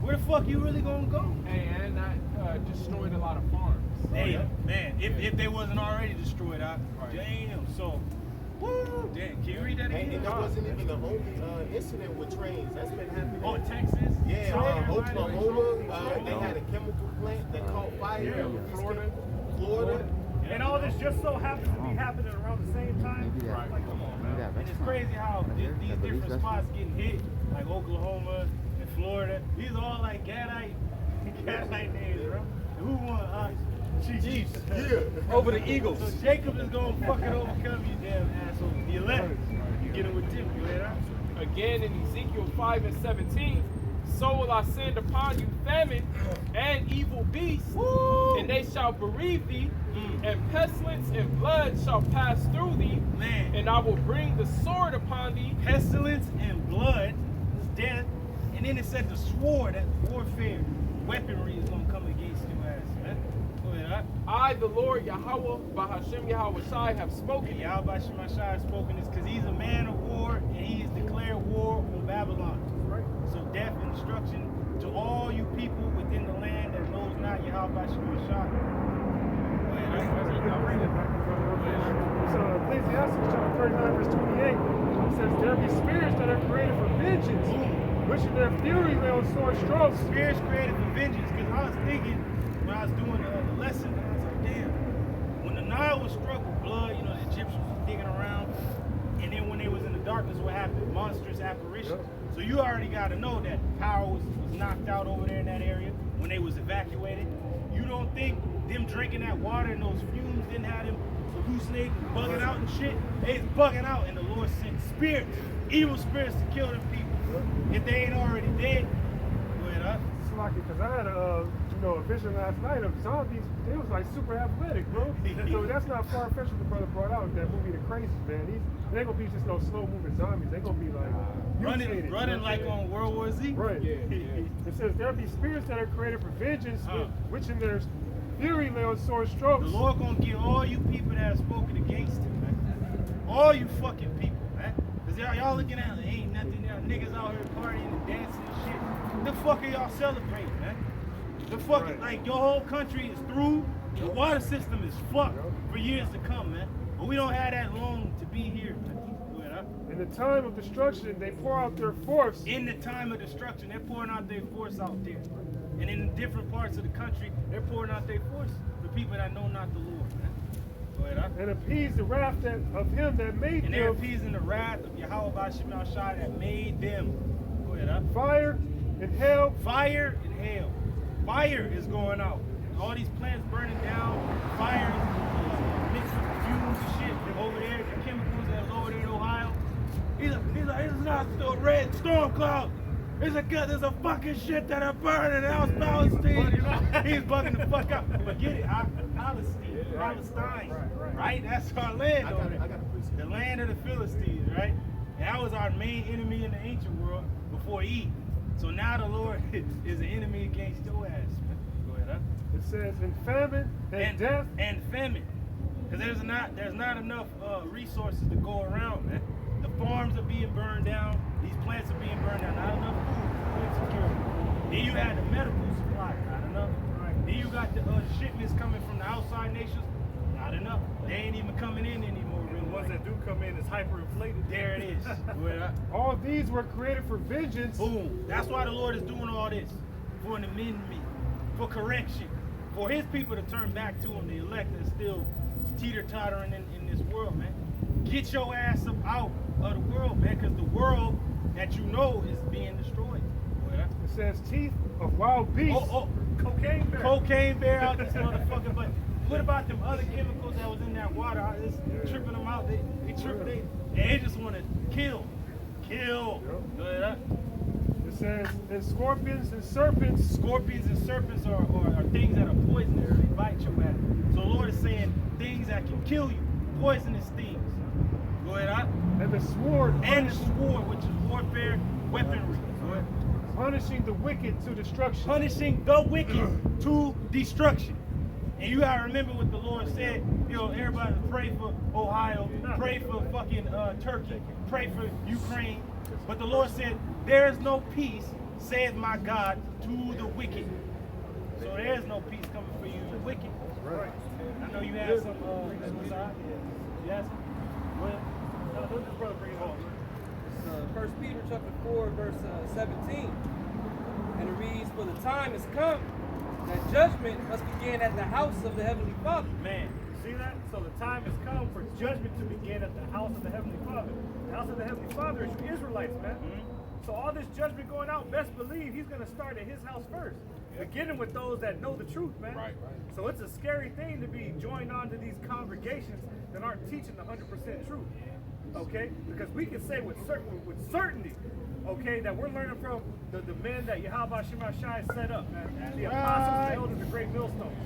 Where the fuck you really gonna go? Hey, and that destroyed a lot of farms. Hey, man, if they wasn't already destroyed, Right. damn. So, woo, damn. Can you read that again? And that wasn't even the only incident with trains. That's been happening. Oh, Texas? Yeah, South Oklahoma, they had a chemical plant that caught fire. Yeah, Florida. And all this just so happens to be happening around the same time. Right. Like, come on, man. And it's crazy how these different spots getting hit, like Oklahoma and Florida. These are all like Gadite names, bro. And who won? Chiefs. Yeah. Over the Eagles. So Jacob is gonna fucking overcome you, damn asshole. The 11. You get it with Tim. You hear that? Again in Ezekiel 5:17, so will I send upon you famine and evil beasts, and they shall bereave thee, and pestilence and blood shall pass through thee, Man. and I will bring the sword upon thee. Pestilence and blood, death, and then it said the sword, that warfare, weaponry is gonna come against your ass, man. Go ahead, I, the Lord Yahweh, Bahashem Yahweh Shai, have spoken. And Yahweh Shemashai has spoken this because he's a man of war and he has declared war on Babylon. Right. So death and destruction to all you people within the land that knows not Yahweh Shemashai. Go ahead, So Ecclesiastes chapter 39 verse 28 says, there be spirits that are created for vengeance, which in their fury lay on sword strokes. Spirits created for vengeance, because I was thinking when I was doing the lesson, I was like, damn, when the Nile was struck with blood, you know, the Egyptians was digging around, and then when they was in the darkness, what happened? Monstrous apparitions. So you already got to know that power was knocked out over there in that area when they was evacuated. You don't think them drinking that water and those fumes didn't have them hallucinating, bugging out and shit? They was bugging out, and the Lord sent spirits, evil spirits to kill them people. If they ain't already dead, go ahead, huh? It's lucky because I had a vision last night of zombies. They was like super athletic, bro. So that's not far fetched what the brother brought out. That movie, The Crazies, man. They ain't gonna be just no slow moving zombies. They gonna be like mutated, running like on World War Z. Right. Yeah. It says there be spirits that are created for vengeance, Huh. which in their fury lay on sword strokes. The Lord gonna get all you people that have spoken against him, man. All you fucking people, man. Cause y'all looking at it, ain't nothing there. Niggas out here partying and dancing and shit. The fuck are y'all celebrating, man? The fucking, like, your whole country is through. The water system is fucked for years to come, man. But we don't have that long to be here, man. Go ahead, huh? In the time of destruction, they pour out their force. In the time of destruction, they're pouring out their force out there. And in different parts of the country, they're pouring out their force for people that know not the Lord, man. Go ahead, huh? And appease the wrath of him that made And they're them. appeasing the wrath of Yahweh Bashim Shai that made them. Go ahead, huh? Fire and hail. Fire and hail. Fire is going out. All these plants burning down. Fire is mixed with the fumes and shit over there. The chemicals that was over there in Ohio. He's like, it's not the red storm cloud. There's a fucking shit that are burning out Palestine. He's bugging the fuck out. But get it, Palestine, right? That's our land over there. The land of the Philistines, right? And that was our main enemy in the ancient world before Eve. So now the Lord is an enemy against your ass, man. Go ahead, huh? It says in famine and death. And famine. Because there's not enough resources to go around, man. The farms are being burned down. These plants are being burned down. Not enough food security. Then you had the medical supply. Not enough. Then you got the shipments coming from the outside nations. Not enough. They ain't even coming in anymore. Really. The ones that do come in is hyperinflated. There it is. Go ahead, huh? All these were created for vengeance. Boom. That's why the Lord is doing all this. For an amendment. For correction. For his people to turn back to him. The elect is still teeter-tottering in this world, man. Get your ass up out of the world, man. Because the world that you know is being destroyed. It says teeth of wild beasts. Cocaine bear. Cocaine bear out this motherfucker. But what about them other chemicals that was in that water? It's tripping them out. They tripping. They just want to kill. Kill. Go ahead, huh? It says, and scorpions and serpents. Scorpions and serpents are things that are poisonous. They bite your ass. So the Lord is saying things that can kill you. Poisonous things. Go ahead, huh? And the sword. And the sword, which is warfare, weaponry. Go ahead. Punishing the wicked to destruction. Punishing the wicked to destruction. And you gotta remember what the Lord said. You know, everybody pray for Ohio, pray for fucking Turkey, pray for Ukraine. But the Lord said, there is no peace saith my God to the wicked. So there's no peace coming for you, you wicked. Right. I know you had some suicide. You had some? Well, No, let this brother bring it home. It's 1 Peter chapter 4, verse 17. And it reads, "For the time has come that judgment must begin at the house of the Heavenly Father." Man, See that? So the time has come for judgment to begin at the house of the Heavenly Father. The house of the Heavenly Father is you Israelites, man. So all this judgment going out, best believe he's going to start at his house first. Beginning with those that know the truth, man. Right. So it's a scary thing to be joined on to these congregations that aren't teaching the 100% truth. Okay? Because we can say with certainty, okay, that we're learning from the men that Yahweh Shema Shai set up, man. The apostles, the elders, the great millstones.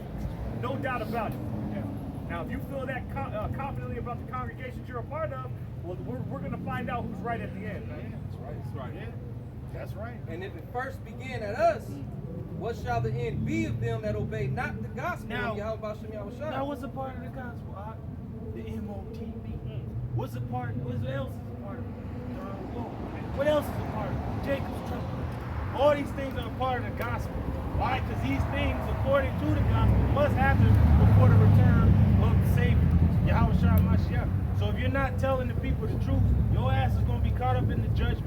No doubt about it. Now, if you feel that confidently about the congregations you're a part of, well, we're going to find out who's right at the end, man. That's right. yeah, that's right. And if it first began at us, what shall the end be of them that obey not the gospel Now- of Yahweh Shem Yahushua? Now, what's a part of the gospel? The MOTB. What's a part? What else is a part of it? What else is a part of it? Jacob's trouble. All these things are a part of the gospel. Why? Because these things, according to the gospel, must happen before the return of the Savior, Yahweh Shah Mashiach. So if you're not telling the people the truth, your ass is going to be caught up in the judgment.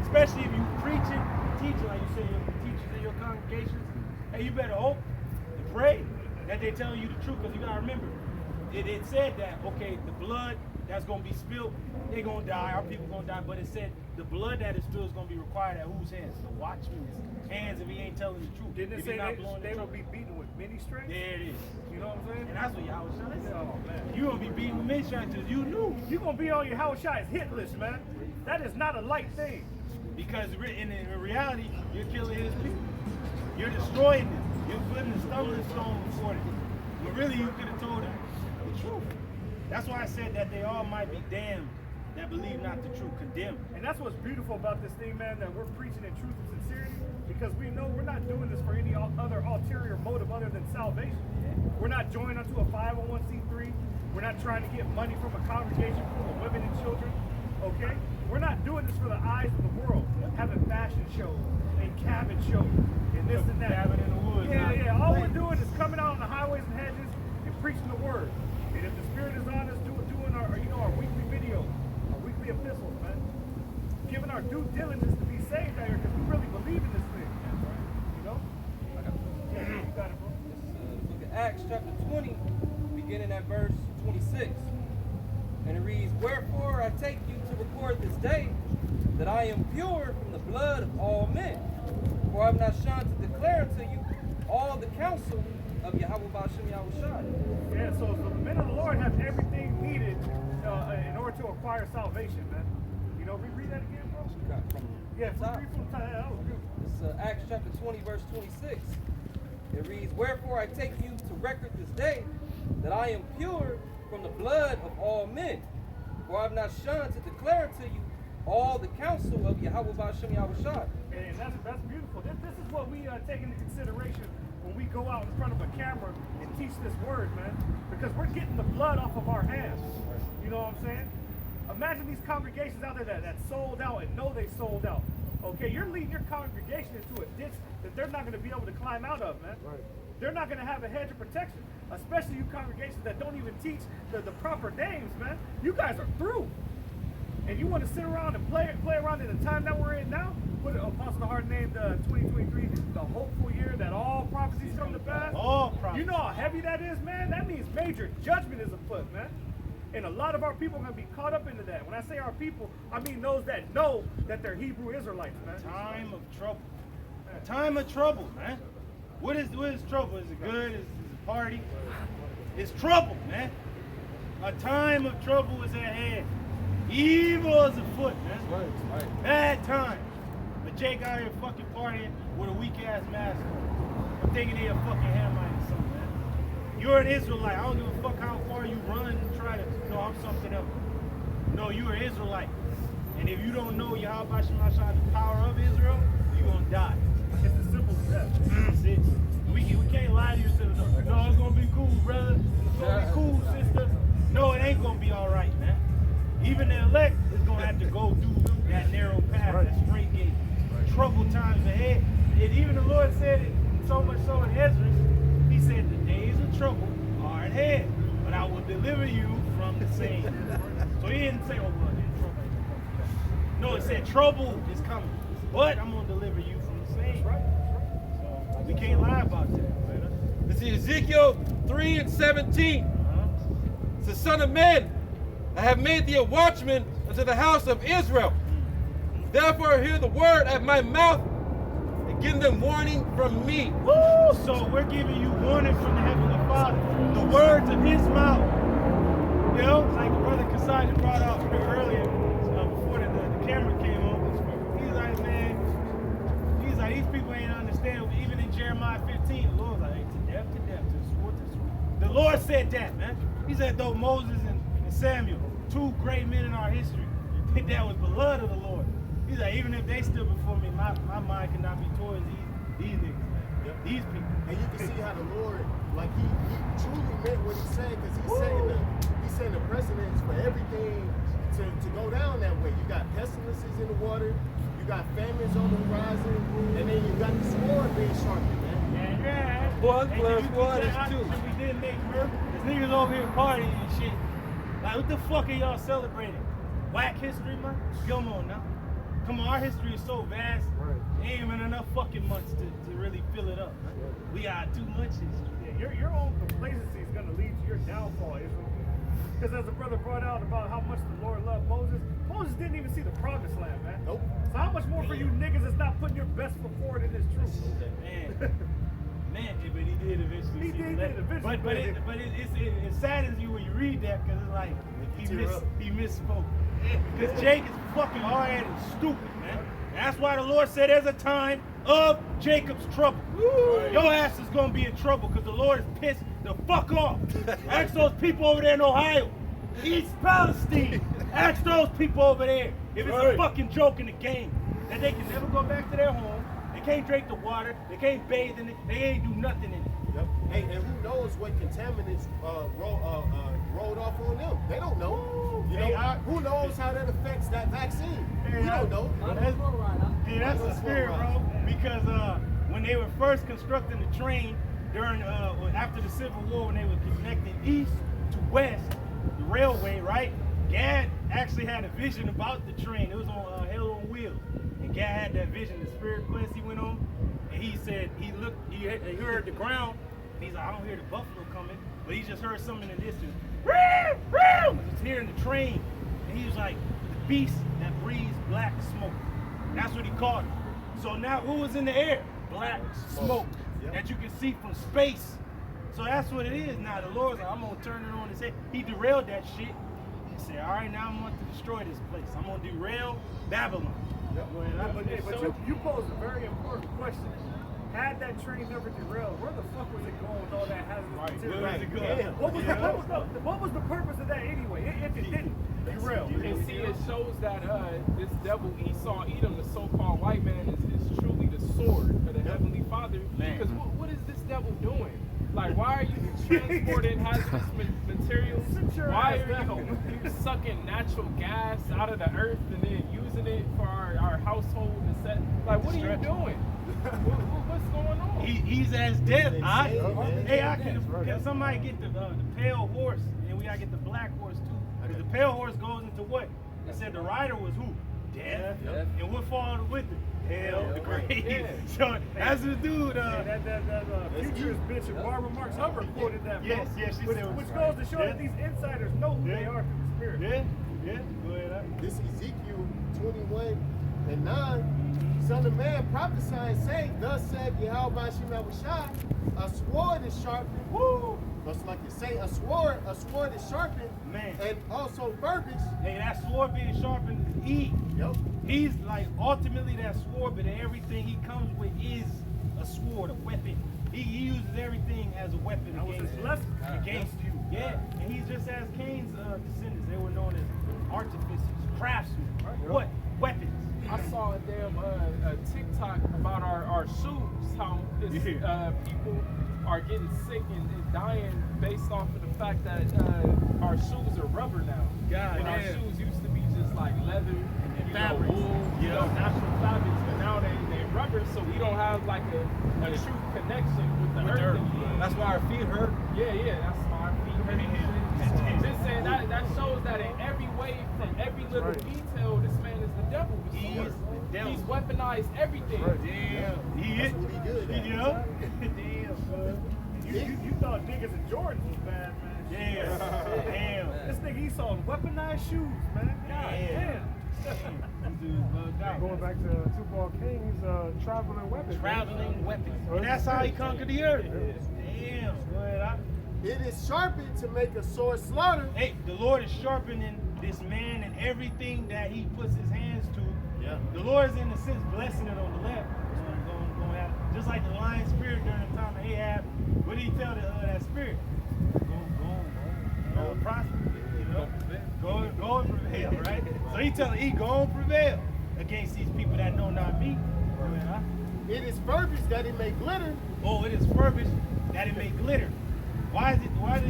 Especially if you preaching, teaching, like you say, your teachers in your congregations. Hey, you better hope and pray that they're telling you the truth, because you got to remember, it said that, okay, the blood that's going to be spilled, they're going to die, our people going to die, but it said the blood that is spilled is going to be required at whose hands? The watchman's hands if he ain't telling the truth. Didn't it If say he's not blowing the they will trumpet. be beaten with many strings? There it is. You know what I'm saying? And that's what Yahweh Shai said. Oh, man. You're going to be beaten with ministry because you knew. You're going to be on your Howard Shai's hit list, man. That is not a light thing. Because in reality, you're killing his people. You're destroying them. You're putting a stumbling stone before them. But really, you could have told them the truth. That's why I said that they all might be damned that believe not the truth, condemned. And that's what's beautiful about this thing, man, that we're preaching in truth and sincerity, because we know we're not doing this for any other ulterior motive other than salvation. We're not joining onto a 501c3. We're not trying to get money from a congregation full of women and children, okay? We're not doing this for the eyes of the world, having fashion shows and cabin shows and this and that. Cabin in the woods. Yeah. All we're doing is coming out on the highways and hedges and preaching the word. And if the Spirit is on us, doing our weekly videos, our weekly epistles, man. Giving our due diligence to be saved out here, because we really believe in this thing. You know? Yeah, you got it, bro. Book of Acts chapter 20, beginning at verse 26. And it reads, "Wherefore I take you to record this day that I am pure from the blood of all men. For I have not shunned to declare unto you all the counsel of Yahweh Ba'ashem Yahushua." Yeah, so the men of the Lord have everything needed in order to acquire salvation, man. You know, read that again, bro? Got from Yeah, the top. read from the top. That was good. It's Acts chapter 20, verse 26. It reads, "Wherefore I take you to record this day that I am pure from the blood of all men. For I have not shunned to declare unto you all the counsel of Yahweh Ba'ashem Yahushua." And that's beautiful. This is what we take into consideration when we go out in front of a camera and teach this word, man. Because we're getting the blood off of our hands. You know what I'm saying? Imagine these congregations out there that sold out and know they sold out. Okay, you're leading your congregation into a ditch that they're not going to be able to climb out of, man. Right. They're not going to have a hedge of protection, especially you congregations that don't even teach the proper names, man. You guys are through. And you want to sit around and play around in the time that we're in now? What Apostle Hart named 2023 the hopeful year that all prophecies come to pass? All prophecies. You know how heavy that is, man? That means major judgment is afoot, man. And a lot of our people are going to be caught up into that. When I say our people, I mean those that know that they're Hebrew Israelites, man. Time of trouble. Time of trouble, man. What is trouble? Is it good? Is it a party? It's trouble, man. A time of trouble is at hand. Evil is afoot, man. Right. Bad time. But Jake out here fucking partying with a weak ass mask on. I'm thinking they a fucking Hamite or something, man. You're an Israelite. I don't give a fuck how far you run and try to. No, I'm something else. No, you're an Israelite. And if you don't know Yahweh Shemashah, the power of Israel, you're gonna die. It's as simple as that. That's it. We can't lie to you. No, it's gonna be cool, brother. It's gonna be cool, sister. No, it ain't gonna be all right, man. Even the elect is gonna have to go through that narrow path, that straight gate. Trouble times ahead. And even the Lord said it so much so in Ezra. He said, the days of trouble are ahead, but I will deliver you from the same. So he didn't say, oh, well, there's trouble. No, it said trouble is coming, but I'm going to deliver you from the same. So we can't lie about that. This is Ezekiel 3:17. The Son of Man, I have made thee a watchman unto the house of Israel. Therefore hear the word at my mouth and give them warning from me. Woo! So we're giving you warning from the Heavenly Father. The words of his mouth. You know, like Brother Kasai brought out earlier, before the camera came on. He's like, man, he's like, these people ain't understand. Even in Jeremiah 15, the Lord's like, hey, to death, to the sword, to the sword. The Lord said that, man. He said, though Moses and Samuel, two great men in our history, that was beloved of the Lord. He's like, even if they stood before me, my mind cannot be towards these niggas, man. Yep. These people. And you can see how the Lord, like he truly meant what he said, because he's setting the precedence for everything to go down that way. You got pestilences in the water, you got famines on the horizon, and then you got the sword being sharpened, man. Yeah. 1 Hey, plus you 1 say, is 2. We didn't make murder. There's niggas over here partying and shit. Like, what the fuck are y'all celebrating? Whack history, man? Come on now. Come on, our history is so vast. Right. There ain't even enough fucking months to really fill it up. Man. We got too much history. Yeah, your own complacency is going to lead to your downfall, Israel. Because as the brother brought out about how much the Lord loved Moses, Moses didn't even see the promised land, man. Nope. So how much more for you niggas is not putting your best foot forward in this truth? Man, but he did eventually. He see did the light. eventually, But it saddens you when you read that because it's like he misspoke. Because Jake is fucking hard-headed and stupid, man. That's why the Lord said there's a time of Jacob's trouble. Your ass is gonna be in trouble because the Lord is pissed the fuck off. Ask those people over there in Ohio, East Palestine. Ask those people over there if it's a fucking joke in the game that they can never go back to their home. They can't drink the water. They can't bathe in it. They ain't do nothing in it. Yep. Hey, and who knows what contaminants rolled off on them? They don't know. You know, who knows how that affects that vaccine? We don't know. That's the spirit, bro. Because when they were first constructing the train during after the Civil War, when they were connecting east to west, the railway, right? Gad actually had a vision about the train. It was on Hell on Wheels, and Gad had that vision. The spirit quest he went on, and he said he heard the ground. And he's like, I don't hear the buffalo coming, but he just heard something in the distance. Just hearing the train, and he was like, the beast that breathes black smoke. That's what he called it. So now, what was in the air? Black smoke that you can see from space. So that's what it is now. The Lord's like, I'm gonna turn it on and say, he derailed that shit. He said, all right, now I'm going to destroy this place. I'm gonna derail Babylon. But you posed a very important question. Had that train never derailed, where the fuck was it going with all that hazardous material? Where was it going? What was the purpose of that anyway? If it didn't derail. And see, it shows that this devil Esau Edom, the so-called white man, is truly the sword for the Heavenly Father. Man. Because what is this devil doing? Like, why are you transporting hazardous materials? Why are you sucking natural gas out of the earth and then using it for our household and set? Like, what are you doing? What's going on? He's as dead. Hey, Can somebody get the pale horse? And we gotta get the black horse too. Because the pale horse goes into what? They said the rider was who? Death. And what followed with it? Hell, the grave. Yeah. So that's the dude. That futurist bitch and Barbara Marx Hubbard quoted that. Yes, bro. yes, she which, said it was which right. goes to show that these insiders know who they are through the spirit. Yeah. Go ahead. This Ezekiel 21:9. Son of man, prophesy and say, thus said Yahweh Shemawashai, a sword is sharpened. Woo! Just like you say, a sword is sharpened. Man. And also verbiage. Hey, that sword being sharpened is Eve. Yep. He's like ultimately that sword, but everything he comes with is a sword, a weapon. He uses everything as a weapon That was against his blessing. against you. Yeah, and he's just as Cain's descendants. They were known as artificers, craftsmen. What? Weapons. I saw a damn TikTok about our shoes, how people are getting sick and dying based off of the fact that our shoes are rubber now. God when our damn. shoes used to be just like leather and fabrics. wool, natural fabrics, but now they're and rubber, so we don't have like a true connection with the earth. That's why our feet hurt. Yeah, that's why our feet hurt. Just saying that shows that in every way, from every little detail, this man is the devil. He is the devil. He's weaponized everything. Damn. He is. What he good at. Yeah. Damn, son. You thought niggas and Jordans was bad, man. Damn. Damn. This nigga, he saw weaponized shoes, man. God damn. Going back to Tubal King's traveling weapons. Traveling weapons. And that's how he conquered the earth. Damn. But It is sharpened to make a sword slaughter. hey, the Lord is sharpening this man and everything that he puts his hands to. Yeah. The Lord is in a sense blessing it on the left. Just like the lion spirit during the time of Ahab. What did he tell that spirit? Go prosper. You know? Go and prevail, right? So he telling he go and prevail against these people that know not me. It is furbished that it may glitter. Oh, it is furbished that it may glitter. Why does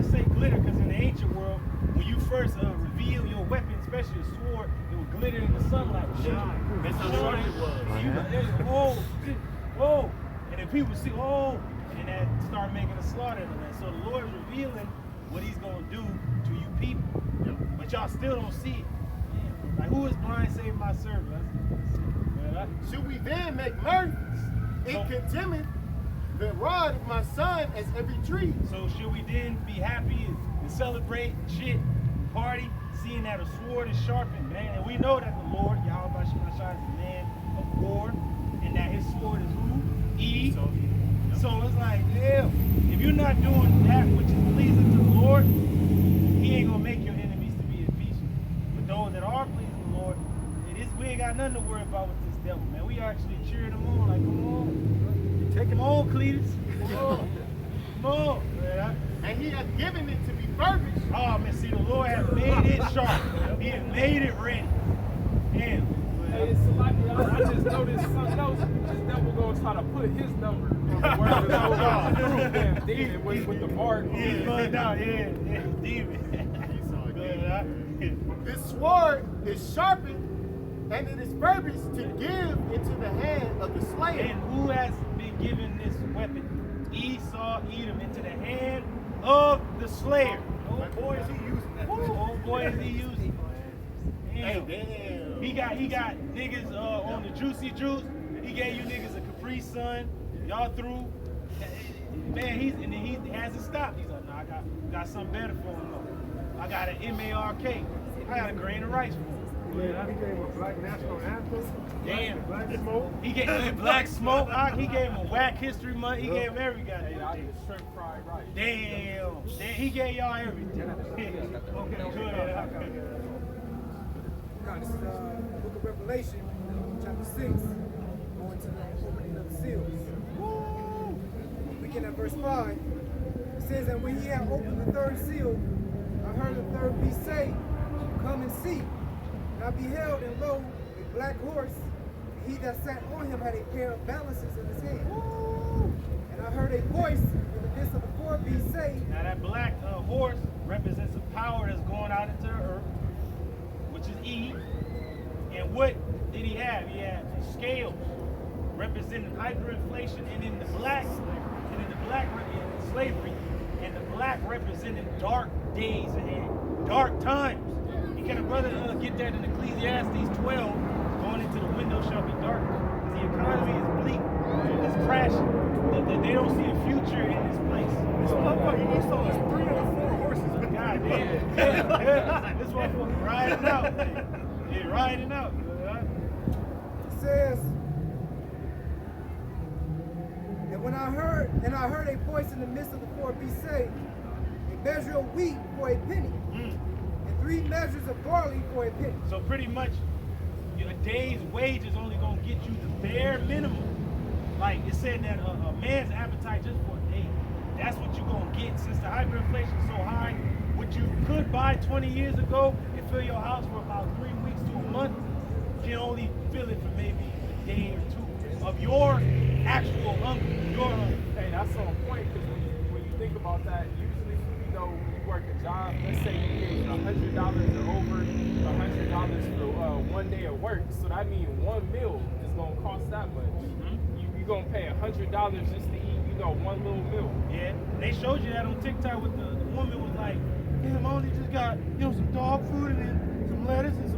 it say glitter? Because in the ancient world, when you first reveal your weapon, especially a sword, it would glitter in the sunlight. Shine. That's how sharp it was. Oh, and then people see, oh, and then that start making a slaughter of that. So the Lord is revealing what he's going to do to you people. But y'all still don't see it. Like, who is blind save my servant? Should we then make mirth? It condemneth the rod of my son as every tree. So should we then be happy and celebrate shit, party, seeing that a sword is sharpened, man? And we know that the Lord, Yahweh Shemashai, is a man of war, and that his sword is who? E. So it's like, yeah, if you're not doing that which is pleasing to the Lord, he ain't gonna make your enemies to be at peace. But those that are pleasing the Lord, we ain't got nothing to worry about with this devil, man. We actually cheering him on, like, come on. Take him on, Cletus. Come on. Come on. Yeah. And he hath given it to be furbished. Oh, man, see, the Lord has made it sharp. He has made it ready. Damn. Hey, it's like, I just noticed something else. This devil gonna try to put his number on the word of the Lord. Damn demon with the bark. He's going down, yeah, demon. This sword is sharpened, and it is furbished to give into the hand of the slayer. And who has been given this weapon? Esau, Edom, into the hand of the slayer. Oh boy, is he using that. Oh boy, is he using. Hey, Damn. damn. He got niggas on the juicy juice. He gave you niggas a Capri Sun. Y'all through. Man, he hasn't stopped. He's like, nah, I got something better for him though. I got an MARK. I got a grain of rice for him. He gave him a black national anthem. Damn. Black smoke. He gave him Black Smoke. He gave him a Whack History Month. He gave him every goddamn I thing. get shrimp fried rice. Damn. He gave y'all everything. Okay, good. Now, this is the book of Revelation, chapter 6, going to the opening of the seals. Begin at verse 5. It says, and when he had opened the third seal, I heard the third beast say, come and see. And I beheld, and lo, a black horse, and he that sat on him had a pair of balances in his hand. And I heard a voice in the midst of the four beasts say, Now that black horse represents a power that's going out into the earth, which is E. And what did he have? He had scales representing hyperinflation, and in the black slavery, and the black representing dark days ahead, dark times. Can a brother get that in Ecclesiastes 12? Going into the window shall be darkness. The economy is bleak. It's crashing. They don't see a future in this place. This motherfucker, he saw us 3 or 4 horses. God damn. Yeah. This motherfucker riding out. Yeah, riding out. It says, and I heard a voice in the midst of the four beasts say, a measure of wheat for a penny, and 3 measures of barley for a penny. So pretty much, a day's wage is only gonna get you the bare minimum. Like it said that a man's appetite just for a day, that's what you're gonna get. Since the hyperinflation is so high, what you could buy 20 years ago and fill your house for about 3 weeks to a month, you can only fill it for maybe a day or 2 of your actual hunger, your hunger. Hey, that's on point, because when you think about that, usually, you know, when you work a job, let's say you get $100 or over $100 for 1 day of work, so that means 1 meal is going to cost that much. gonna pay $100 just to eat, you know, one little meal. Yeah, they showed you that on TikTok with the woman was like, damn, I only just got, you know, some dog food and then some lettuce and some other